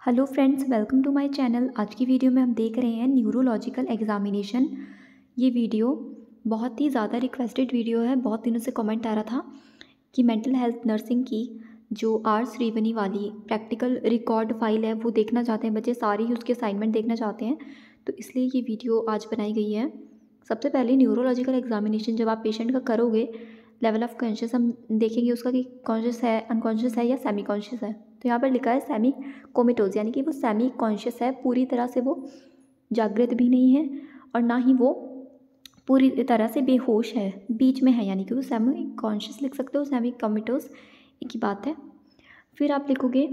Hello friends, welcome to my channel. आज की video में हम देख रहे हैं न्यूरोलॉजिकल एग्जामिनेशन। ये वीडियो बहुत ही ज़्यादा रिक्वेस्टेड वीडियो है। बहुत दिनों से कमेंट आ रहा था कि मेंटल हेल्थ नर्सिंग की जो आर श्रीवनी वाली प्रैक्टिकल रिकॉर्ड फाइल है वो देखना चाहते हैं बच्चे, सारी ही उसके असाइनमेंट देखना चाहते हैं। तो इसलिए ये वीडियो आज बनाई गई है। सबसे पहले न्यूरोलॉजिकल एग्जामिनेशन जब आप पेशेंट का करोगे, लेवल ऑफ कॉन्शियस हम देखेंगे उसका कि कॉन्शियस है, अनकॉन्शियस है या सेमी कॉन्शियस है। तो यहाँ पर लिखा है सेमी कोमिटोज, यानी कि वो सेमी कॉन्शियस है, पूरी तरह से वो जागृत भी नहीं है और ना ही वो पूरी तरह से बेहोश है, बीच में है, यानी कि वो सेमी कॉन्शियस लिख सकते हो, सेमी कोमिटोज एक ही बात है। फिर आप लिखोगे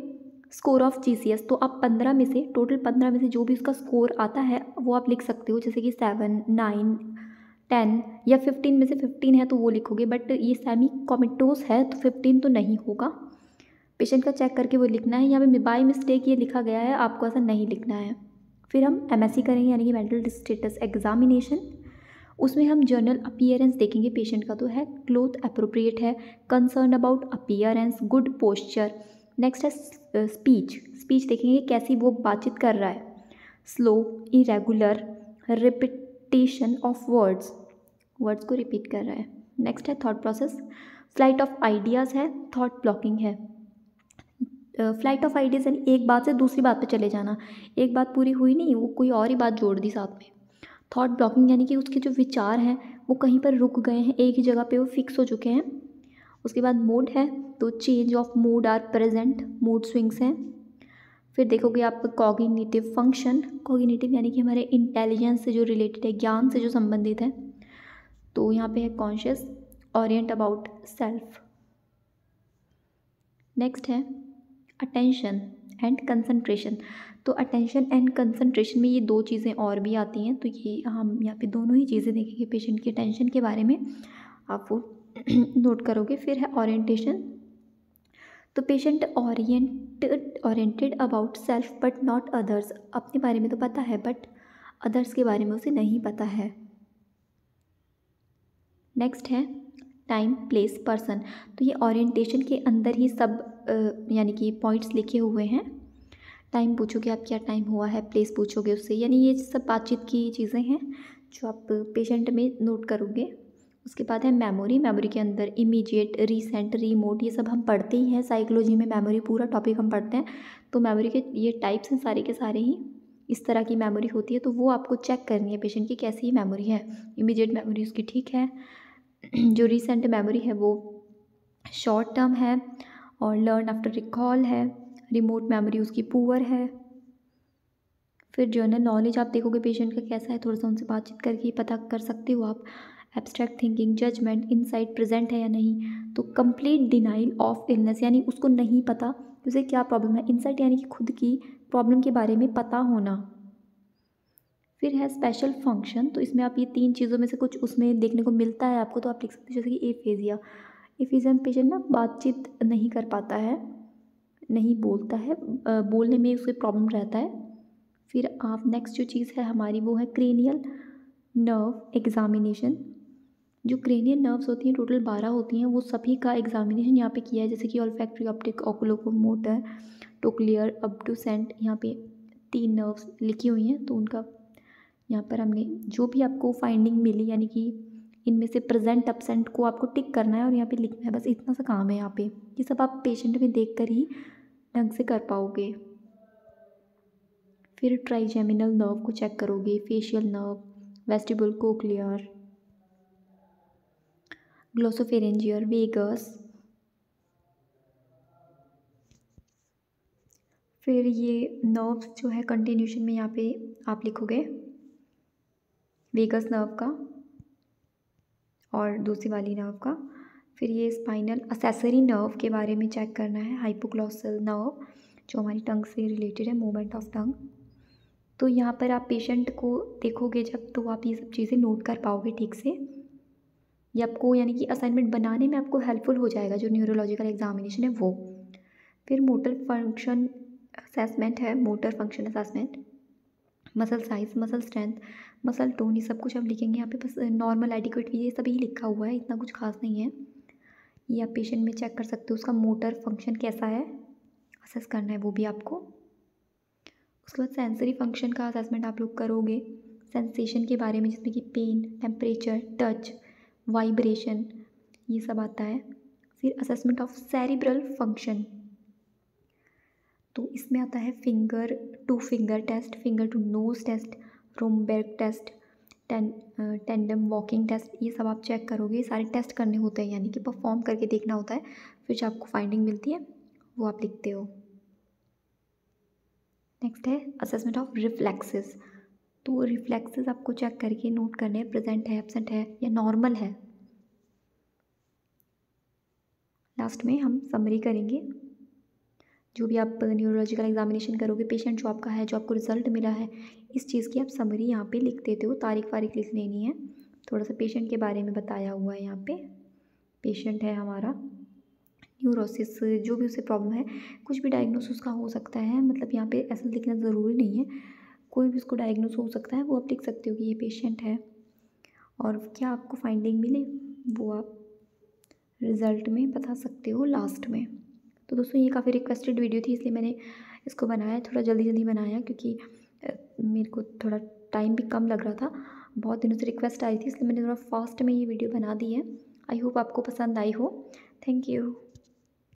स्कोर ऑफ जीसीएस। तो आप 15 में से, टोटल 15 में से जो भी उसका स्कोर आता है वो आप लिख सकते हो, जैसे कि 7, 9, 10 या 15 में से 15 है तो वो लिखोगे। बट ये सेमी कोमिटोस है तो 15 तो नहीं होगा, पेशेंट का चेक करके वो लिखना है। यहाँ पे बाय मिस्टेक ये लिखा गया है, आपको ऐसा नहीं लिखना है। फिर हम एमएससी करेंगे, यानी कि मेंटल स्टेटस एग्जामिनेशन। उसमें हम जर्नल अपीयरेंस देखेंगे पेशेंट का, तो है क्लोथ अप्रोप्रिएट है, concern about appearance, good posture. Next है स्पीच देखेंगे कैसी वो बातचीत कर रहा है, slow, irregular, repetition of words को रिपीट कर रहा है। नेक्स्ट है thought process, flight of ideas है, थॉट ब्लॉकिंग है। फ्लाइट ऑफ आइडियाज़ यानी एक बात से दूसरी बात पे चले जाना, एक बात पूरी हुई नहीं वो कोई और ही बात जोड़ दी साथ में। थॉट ब्लॉकिंग यानी कि उसके जो विचार हैं वो कहीं पर रुक गए हैं, एक ही जगह पे वो फिक्स हो चुके हैं। उसके बाद मूड है, तो change of mood are present, mood swings हैं। फिर देखोगे आप कॉग्निटिव फंक्शन, कॉग्निटिव यानी कि हमारे इंटेलिजेंस से जो रिलेटेड है, ज्ञान से जो संबंधित है। तो यहाँ पे है conscious, Orient about self. Next है अटेंशन एंड कंसंट्रेशन। तो अटेंशन एंड कंसंट्रेशन में ये दो चीज़ें और भी आती हैं, तो ये हम यहाँ पे दोनों ही चीज़ें देखेंगे पेशेंट की अटेंशन के बारे में, आप वो नोट करोगे। फिर है ओरिएंटेशन, तो patient oriented about self but not others. अपने बारे में तो पता है बट अदर्स के बारे में उसे नहीं पता है। नेक्स्ट है टाइम, प्लेस, पर्सन। तो ये ओरिएंटेशन के अंदर ही सब यानी कि पॉइंट्स लिखे हुए हैं। टाइम पूछोगे आप क्या टाइम हुआ है, प्लेस पूछोगे उससे, यानी ये सब बातचीत की चीज़ें हैं जो आप पेशेंट में नोट करोगे। उसके बाद है मेमोरी के अंदर इमीडिएट, रीसेंट, रिमोट, ये सब हम पढ़ते ही हैं साइकोलॉजी में, मेमोरी पूरा टॉपिक हम पढ़ते हैं। तो मेमोरी के ये टाइप्स हैं सारे के सारे ही, इस तरह की मेमोरी होती है। तो वो आपको चेक करनी है पेशेंट की कैसी मेमोरी है। इमीडिएट मेमोरी उसकी ठीक है, जो रिसेंट मेमोरी है वो शॉर्ट टर्म है, और लर्न आफ्टर रिकॉल है। रिमोट मेमोरी उसकी पुअर है। फिर जर्नल नॉलेज आप देखोगे पेशेंट का कैसा है, थोड़ा सा उनसे बातचीत करके पता कर सकते हो आप। Abstract thinking, judgement, insight present है या नहीं। तो कंप्लीट डिनाइल ऑफ इलनेस, यानी उसको नहीं पता कि उसे क्या प्रॉब्लम है। इनसाइट यानी कि खुद की प्रॉब्लम के बारे में पता होना। फिर है स्पेशल फंक्शन, तो इसमें आप ये तीन चीज़ों में से कुछ उसमें देखने को मिलता है आपको, तो आप लिख सकते हो जैसे कि एफेजिया। एफेजिया में पेशेंट ना बातचीत नहीं कर पाता है, नहीं बोलता है, बोलने में उसे प्रॉब्लम रहता है। फिर आप नेक्स्ट जो चीज़ है हमारी वो है क्रेनियल नर्व एग्जामिनेशन। जो क्रेनियल नर्व्स होती हैं टोटल 12 होती हैं, वो सभी का एग्जामिनेशन यहाँ पे किया है, जैसे कि ऑल्फैक्टरी, ऑप्टिक, ओकुलोमोटर, टोक्लियर, अब्डुसेंट। यहाँ पे 3 नर्व्स लिखी हुई हैं, तो उनका यहाँ पर हमने जो भी आपको फाइंडिंग मिली, यानी कि इनमें से प्रेजेंट एब्सेंट को आपको टिक करना है और यहाँ पे लिखना है, बस इतना सा काम है यहाँ पे। ये सब आप पेशेंट में देख कर ही ढंग से कर पाओगे। फिर ट्राइजेमिनल नर्व को चेक करोगे, facial nerve, vestibule, cochlear, glossopharyngeal, vagus. फिर ये नर्व्स जो है कंटिन्यूशन में यहाँ पे आप लिखोगे वेगस नर्व का और दूसरी वाली नर्व का। फिर ये स्पाइनल असेसरी नर्व के बारे में चेक करना है, हाइपोग्लॉसल नर्व जो हमारी टंग से रिलेटेड है, मूवमेंट ऑफ टंग। तो यहाँ पर आप पेशेंट को देखोगे जब, तो आप ये सब चीज़ें नोट कर पाओगे ठीक से। ये आपको यानी कि असाइनमेंट बनाने में आपको हेल्पफुल हो जाएगा, जो न्यूरोलॉजिकल एग्जामिनेशन है वो। फिर मोटर फंक्शन असेसमेंट है, motor function assessment, muscle size, muscle strength, muscle tone, ये सब कुछ हम लिखेंगे यहाँ पे। बस नॉर्मल, एडिक्वेट, ये सभी लिखा हुआ है, इतना कुछ खास नहीं है। ये आप पेशेंट में चेक कर सकते हो, उसका मोटर फंक्शन कैसा है, असेस करना है वो भी आपको। उसके बाद सेंसरी फंक्शन का असेसमेंट आप लोग करोगे, सेंसेशन के बारे में जिसमें कि पेन, टेम्परेचर, टच, वाइब्रेशन, ये सब आता है। फिर असेसमेंट ऑफ सेरिब्रल फंक्शन, तो इसमें आता है finger to finger test, finger to nose test, Romberg test, tandem walking test, ये सब आप चेक करोगे। ये सारे टेस्ट करने होते हैं, यानी कि परफॉर्म करके देखना होता है। फिर जो आपको फाइंडिंग मिलती है वो आप लिखते हो। नेक्स्ट है असेसमेंट ऑफ रिफ्लेक्सेस, तो रिफ्लेक्सेस आपको चेक करके नोट करने हैं, प्रेजेंट है, एब्सेंट है या नॉर्मल है। लास्ट में हम समरी करेंगे। जो भी आप न्यूरोलॉजिकल एग्जामिनेशन करोगे, पेशेंट जो आपका है, जो आपको रिजल्ट मिला है, इस चीज़ की आप समरी यहाँ पे लिख देते हो, तारीख वारीख लिख लेनी है। थोड़ा सा पेशेंट के बारे में बताया हुआ है यहाँ पे। पेशेंट है हमारा न्यूरोसिस, जो भी उसे प्रॉब्लम है, कुछ भी डायग्नोस उसका हो सकता है, मतलब यहाँ पे ऐसा लिखना ज़रूरी नहीं है, कोई भी उसको डायग्नोस हो सकता है, वो आप लिख सकते हो कि ये पेशेंट है। और क्या आपको फाइंडिंग मिली वो आप रिज़ल्ट में बता सकते हो लास्ट में। तो दोस्तों ये काफ़ी रिक्वेस्टेड वीडियो थी, इसलिए मैंने इसको बनाया, थोड़ा जल्दी जल्दी बनाया, क्योंकि मेरे को थोड़ा टाइम भी कम लग रहा था, बहुत दिनों से रिक्वेस्ट आई थी, इसलिए मैंने थोड़ा फास्ट में ये वीडियो बना दी है। आई होप आपको पसंद आई हो। Thank you.